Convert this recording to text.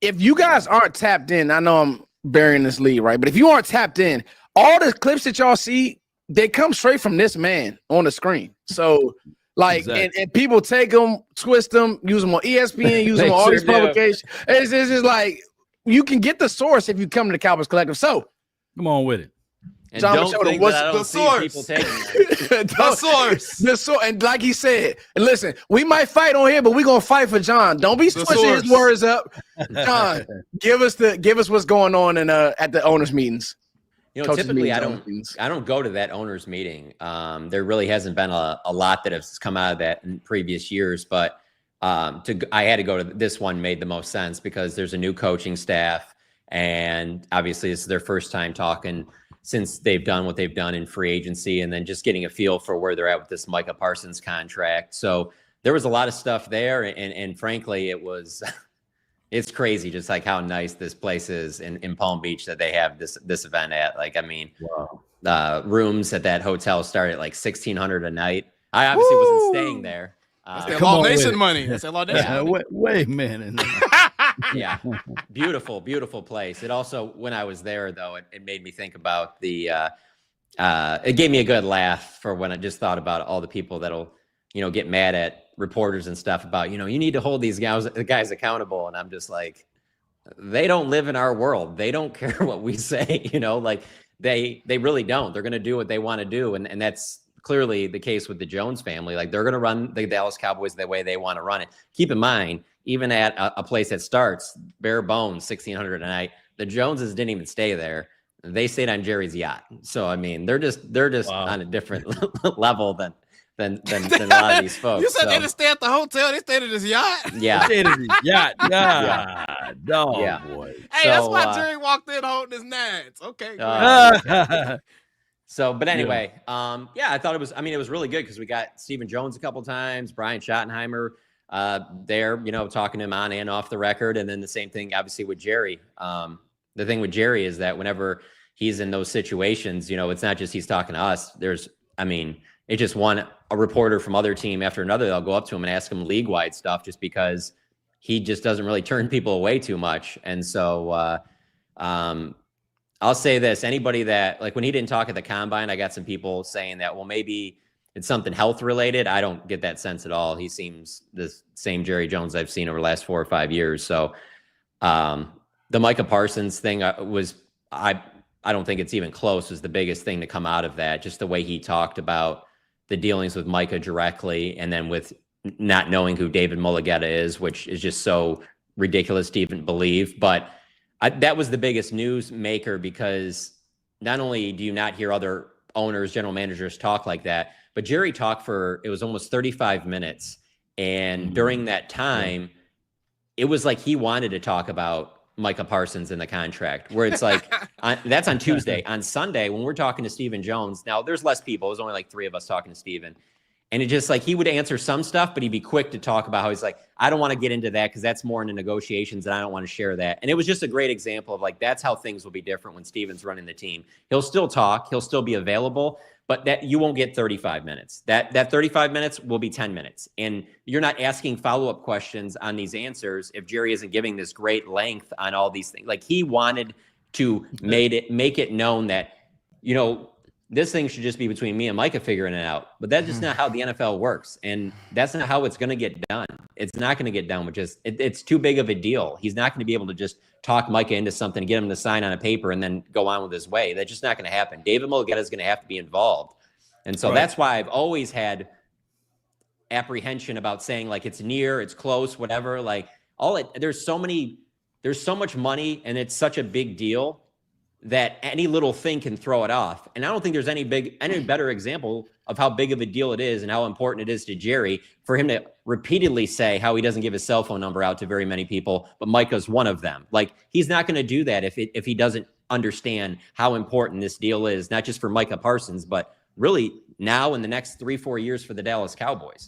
if you guys aren't tapped in, I know I'm burying this lead, right? But if you aren't tapped in, all the clips that y'all see, they come straight from this man on the screen. So, like, Exactly. and people take them, twist them, use them on ESPN, use them on all these publications. It's just like you can get the source if you come to the Cowboys Collective. So, come on with it. And John don't Machado, think what's that I don't the see source? people taking that. The source. the source, and like he said, and listen, we might fight on here, but we're gonna fight for John. Don't be switching his words up. John, give us what's going on in at the owners' meetings. You know, Coaches typically meetings, I don't go to that owners meeting. There really hasn't been a lot that has come out of that in previous years, but I had to go to this one. Made the most sense because there's a new coaching staff, and obviously it's their first time talking since they've done what they've done in free agency, and then just getting a feel for where they're at with this Micah Parsons contract. So there was a lot of stuff there, and frankly, it's crazy just like how nice this place is in Palm Beach that they have this event at. Like, I mean, wow. Rooms at that hotel start at like $1,600 a night. I obviously wasn't staying there. That's that Law Nation money. That's that Law Nation money. Wait a minute. Yeah, beautiful place. It also, when I was there though, it made me think about it gave me a good laugh for when I just thought about all the people that'll, get mad at reporters and stuff about, you need to hold these guys accountable. And I'm just like, they don't live in our world. They don't care what we say, like they really don't. They're going to do what they want to do. And that's clearly the case with the Jones family. Like, they're going to run the Dallas Cowboys the way they want to run it. Keep in mind, even at a place that starts bare bones, $1,600 a night, the Joneses didn't even stay there. They stayed on Jerry's yacht. So, I mean, they're just wow. on a different level than a lot of these folks. You said they didn't stay at the hotel. They stayed at his yacht. Yeah. Stayed at his yacht. Yeah. Boy. Hey, that's why Jerry walked in holding his nads. Okay. So, but anyway, I thought it was really good because we got Stephen Jones a couple times, Brian Schottenheimer there, talking to him on and off the record. And then the same thing, obviously, with Jerry. The thing with Jerry is that whenever he's in those situations, it's not just he's talking to us. It just a reporter from other team after another, they'll go up to him and ask him league-wide stuff just because he just doesn't really turn people away too much. And so I'll say this, anybody that, like, when he didn't talk at the combine, I got some people saying that, well, maybe it's something health related. I don't get that sense at all. He seems the same Jerry Jones I've seen over the last 4 or 5 years. So the Micah Parsons thing I don't think it's even close, was the biggest thing to come out of that. Just the way he talked about the dealings with Micah directly, and then with not knowing who David Mulligetta is, which is just so ridiculous to even believe. But that was the biggest news maker, because not only do you not hear other owners, general managers talk like that, but Jerry talked for, it was almost 35 minutes. And during that time, it was like he wanted to talk about Micah Parsons in the contract, where it's like, that's on Tuesday. On Sunday, when we're talking to Stephen Jones, now there's less people. There's only like 3 of us talking to Stephen. And it just like, he would answer some stuff, but he'd be quick to talk about how he's like, I don't want to get into that because that's more into negotiations and I don't want to share that. And it was just a great example of like, that's how things will be different when Steven's running the team. He'll still talk, he'll still be available, but that you won't get 35 minutes. That 35 minutes will be 10 minutes. And you're not asking follow-up questions on these answers if Jerry isn't giving this great length on all these things. Like, he wanted to make it known that, this thing should just be between me and Micah figuring it out. But that's just not how the NFL works. And that's not how it's going to get done. It's not going to get done with just, it's too big of a deal. He's not going to be able to just talk Micah into something, get him to sign on a paper and then go on with his way. That's just not going to happen. David Mulligetta is going to have to be involved. And so that's why I've always had apprehension about saying like, it's near, it's close, whatever. Like there's so much money and it's such a big deal that any little thing can throw it off. And I don't think there's any better example of how big of a deal it is and how important it is to Jerry for him to repeatedly say how he doesn't give his cell phone number out to very many people, but Micah's one of them. Like, he's not going to do that if he doesn't understand how important this deal is, not just for Micah Parsons, but really now in the next 3-4 years for the Dallas Cowboys.